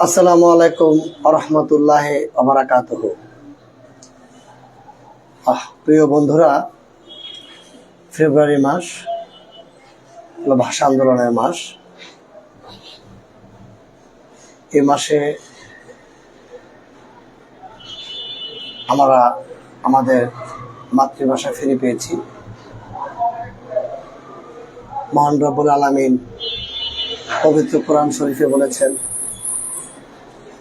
আসসালামু আলাইকুম আরহামতুল্লাহি ওয়া বারাকাতুহু। প্রিয় বন্ধুরা, ফেব্রুয়ারি মাস হলো ভাষা আন্দোলনের মাস। এই মাসে আমরা আমাদের মাতৃভাষা ফিরে পেয়েছি। মহান রব্বুল আলামিন পবিত্র কোরআন শরীফে বলেছেন,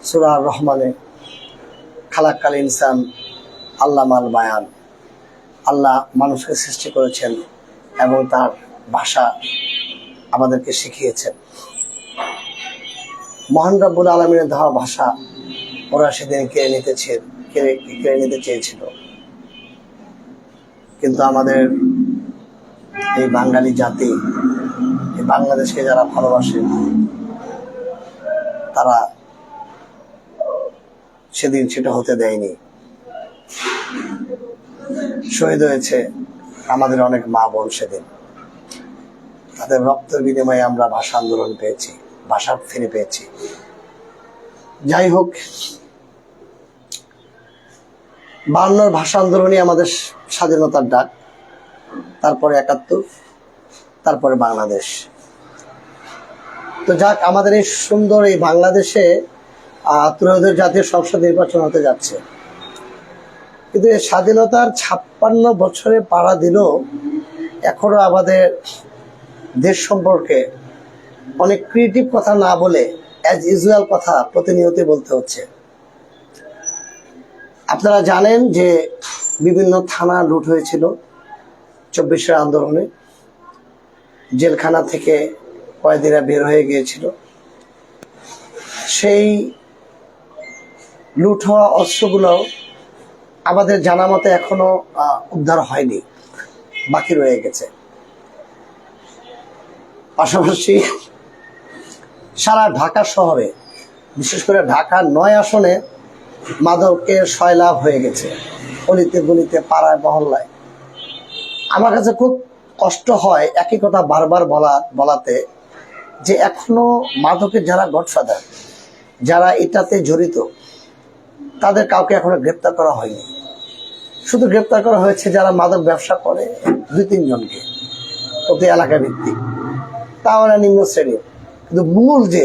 সূরা আর রহমানে, খালাকাল ইনসান আল্লামাল বায়ান। আল্লাহ মানুষকে সৃষ্টি করেছেন এবং তার ভাষা আমাদেরকে শিখিয়েছেন। মহান রব্বুল আলামিনের দেওয়া ভাষা ওরা সেদিন কেড়ে নিতে চেয়েছিল, কিন্তু আমাদের এই বাঙালি জাতি, এই বাংলাদেশকে যারা ভালোবাসে, তারা সেদিন সেটা হতে দেয়নি। শহীদ হয়েছে আমাদের অনেক মা বোন। সেদিন তাদের রক্তের বিনিময়ে আমরা ভাষা আন্দোলন পেয়েছি, ভাষা ফিরে পেয়েছি। যাই হোক, 52 ভাষা আন্দোলনই আমাদের স্বাধীনতার ডাক, তারপরে 71, তারপরে বাংলাদেশ। তো যাক, আমাদের এই সুন্দর এই বাংলাদেশে ত্রয়োদশ জাতীয় সংসদ নির্বাচন হতে যাচ্ছে, কিন্তু এই স্বাধীনতার 56 বছরে পাড়া দিল, এখনো আমাদের দেশ সম্পর্কে অনেক ক্রিয়েটিভ কথা না বলে অ্যাজ ইউজুয়াল কথা প্রতিনিয়ত বলতে হচ্ছে। আপনারা জানেন যে বিভিন্ন থানা লুট হয়েছিল 24 আন্দোলনে, জেলখানা থেকে কয়েদিরা বের হয়ে গিয়েছিল। সেই লুট হওয়া অস্ত্রগুলো আমাদের জানা মতে এখনো উদ্ধার হয়নি, বাকি রয়ে গেছে। পাশাপাশি সারা ঢাকা শহরে, বিশেষ করে ঢাকা 9 আসনে মাদকের সয়লাভ হয়ে গেছে, অলিতে গলিতে, পাড়ায় মহল্লায়। আমার কাছে খুব কষ্ট হয় একই কথা বারবার বলাতে, যে এখনো মাদকের যারা গডফাদার, যারা এটাতে জড়িত, তাদের কাউকে এখনো গ্রেপ্তার করা হয়নি। শুধু গ্রেপ্তার করা হয়েছে যারা মাদক ব্যবসা করে 2-3 জনকে, প্রতি এলাকা ভিত্তিক, তাও না নিম্ন শ্রেণীর। কিন্তু মূল যে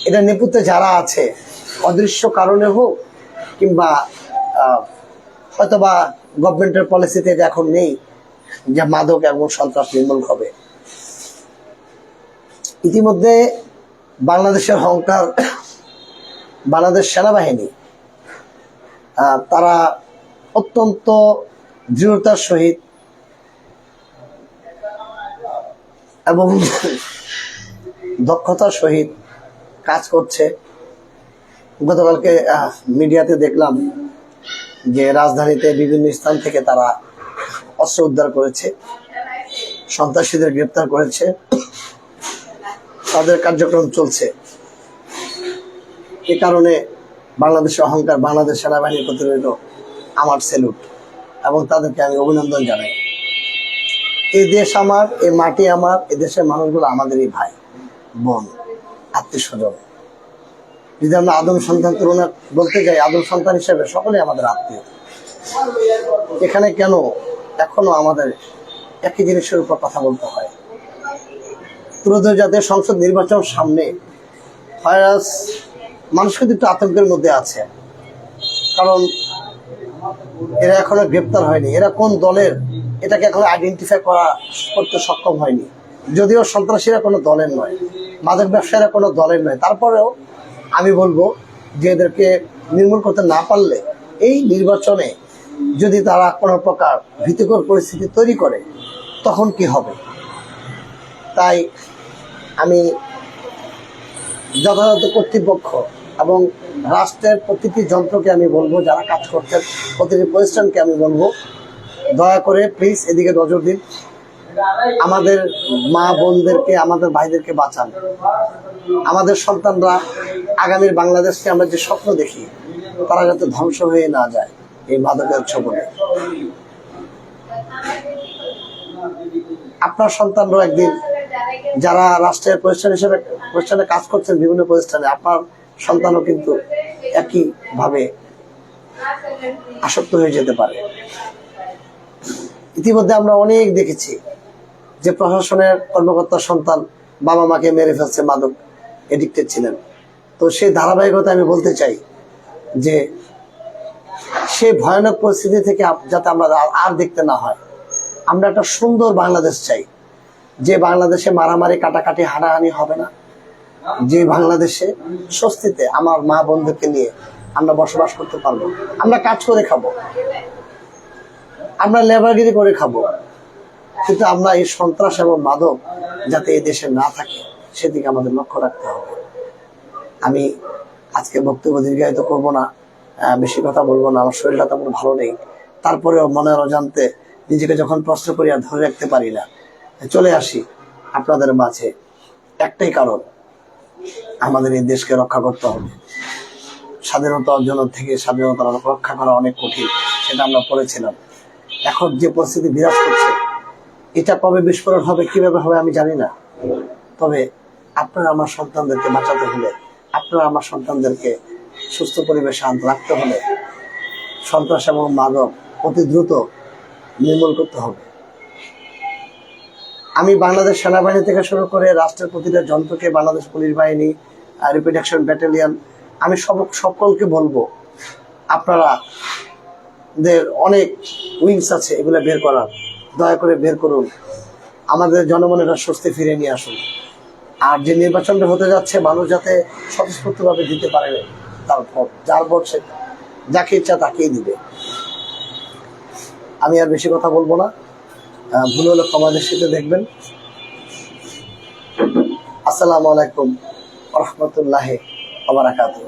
এটা নেপথ্যে যারা আছে, অদৃশ্য কারণে হোক কিংবা হয়তোবা গভর্নমেন্টের পলিসিতে এটা এখন নেই যে মাদক এবং সন্ত্রাস নির্মূল হবে। ইতিমধ্যে বাংলাদেশের অহংকার, বাংলাদেশ সেনাবাহিনী, তারা অত্যন্ত দৃঢ়তার সহিত এবং দক্ষতার সহিত কাজ করছে। গতকালকে মিডিয়াতে দেখলাম যে রাজধানীতে বিভিন্ন স্থান থেকে তারা অস্ত্র উদ্ধার করেছে, সন্ত্রাসীদের গ্রেপ্তার করেছে, তাদের কার্যক্রম চলছে। এ কারণে বাংলাদেশের অহংকার, বাংলাদেশ সেনাবাহিনীর প্রতি রইল আমার স্যালুট এবং তাদেরকে আমি অভিনন্দন জানাই। এই দেশ আমার, এই মাটি আমার, এই দেশের মানুষগুলো আমাদেরই ভাই বোন, আত্মীয় স্বজন। যদি আমরা আদম সন্তান তুলনা বলতে যাই, আদম সন্তান হিসেবে সকলে আমাদের আত্মীয়। এখানে কেন এখনো আমাদের একই জিনিসের উপর কথা বলতে হয়? ত্রয়োদশ জাতীয় সংসদ নির্বাচন সামনে, ভাইরাস মানুষ কিন্তু একটু আতঙ্কের মধ্যে আছে, কারণ এরা এখনো গ্রেপ্তার হয়নি। এরা কোন দলের, এটাকে এখনো আইডেন্টিফাই করতে সক্ষম হয়নি। যদিও সন্ত্রাসীরা কোনো দলের নয়, মাদক ব্যবসায়ীরা কোনো দলের নয়, তারপরেও আমি বলবো যে এদেরকে নির্মূল করতে না পারলে এই নির্বাচনে যদি তারা কোনো প্রকার ভীতিকর পরিস্থিতি তৈরি করে, তখন কি হবে? তাই আমি যথাযথ কর্তৃপক্ষ এবং রাষ্ট্রের প্রতিটি যন্ত্রকে আমি বলবো, যারা কাজ করছেন প্রতিটি প্রতিষ্ঠানকে আমি বলবো, দয়া করে প্লিজ এদিকে নজর দিন। আমাদের মা বোনদেরকে, আমাদের ভাইদেরকে বাঁচান। আমাদের সন্তানরা আগামীর বাংলাদেশকে আমরা যে স্বপ্ন দেখি, তারা যাতে ধ্বংস হয়ে না যায় এই মাদকের ছোবলে। আপনার সন্তানরা একদিন যারা রাষ্ট্রের প্রতিষ্ঠানে কাজ করছেন, বিভিন্ন প্রতিষ্ঠানে, আপনার সন্তানও কিন্তু একইভাবে আসক্ত হয়ে যেতে পারে। ইতিমধ্যে আমরা অনেক দেখেছি যে প্রশাসনের কর্মকর্তার সন্তান বাবা মাকে মেরে ফেলছে, মাদক এডিক্টেড ছিলেন। তো সেই ধারাবাহিকতা আমি বলতে চাই যে সেই ভয়ানক পরিস্থিতি থেকে যাতে আমরা আর দেখতে না হয়। আমরা একটা সুন্দর বাংলাদেশ চাই, যে বাংলাদেশে মারামারি কাটাকাটি হানাহানি হবে না, যে বাংলাদেশে স্বস্তিতে আমার মা বোনদেরকে নিয়ে আমরা বসবাস করতে পারবো। আমরা কাজ করে খাবো, আমরা লেবারগিরি করে খাবো, কিন্তু আমরা এই সন্ত্রাস এবং মাদক যাতে এই দেশে না থাকে সেদিকে আমাদের লক্ষ্য রাখতে হবে। আমি আজকে বক্তব্য দীর্ঘায়িত করবো না, বেশি কথা বলবো না, আমার শরীরটা তেমন ভালো নেই। তারপরেও মনের অজান্তে নিজেকে যখন প্রশ্ন করি আর ধরে রাখতে পারি না, চলে আসি আপনাদের মাঝে। একটাই কারণ, আমাদের এই দেশকে রক্ষা করতে হবে। স্বাধীনতা অর্জন থেকে স্বাধীনতা রক্ষা করা অনেক কঠিন, সেটা আমরা পড়েছিলাম। এখন যে পরিস্থিতি বিরাজ করছে, এটা কবে বিস্ফোরণ হবে, কিভাবে হবে আমি জানি না। তবে আপনারা আমার সন্তানদেরকে বাঁচাতে হলে, আপনারা আমার সন্তানদেরকে সুস্থ পরিবেশে শান্ত রাখতে হলে সন্ত্রাস এবং মাদক অতি দ্রুত নির্মূল করতে হবে। আমি বাংলাদেশ সেনাবাহিনী থেকে শুরু করে রাষ্ট্রের প্রতিটা যন্ত্রকে, বাংলাদেশ পুলিশ বাহিনী, র্যাপিড অ্যাকশন ব্যাটালিয়ন, আমি সকলকে বলবো আপনারা অনেক উইংস আছে, এগুলো বের করার, দয়া করে বের করুন। আমাদের জনমনের স্বস্তি ফিরে নিয়ে আসুন। আর যে নির্বাচনটা হতে যাচ্ছে, মানুষ যাতে স্বতঃস্ফূর্তভাবে দিতে পারে তার ভোট, যার ভোট সে যাকে ইচ্ছা তাকেই দিবে। আমি আর বেশি কথা বলবো না, ভুল হলে ক্ষমা দৃষ্টিতে দেখবেন। আসসালামু আলাইকুম ওয়া রাহমাতুল্লাহি ওয়া বারাকাতুহু।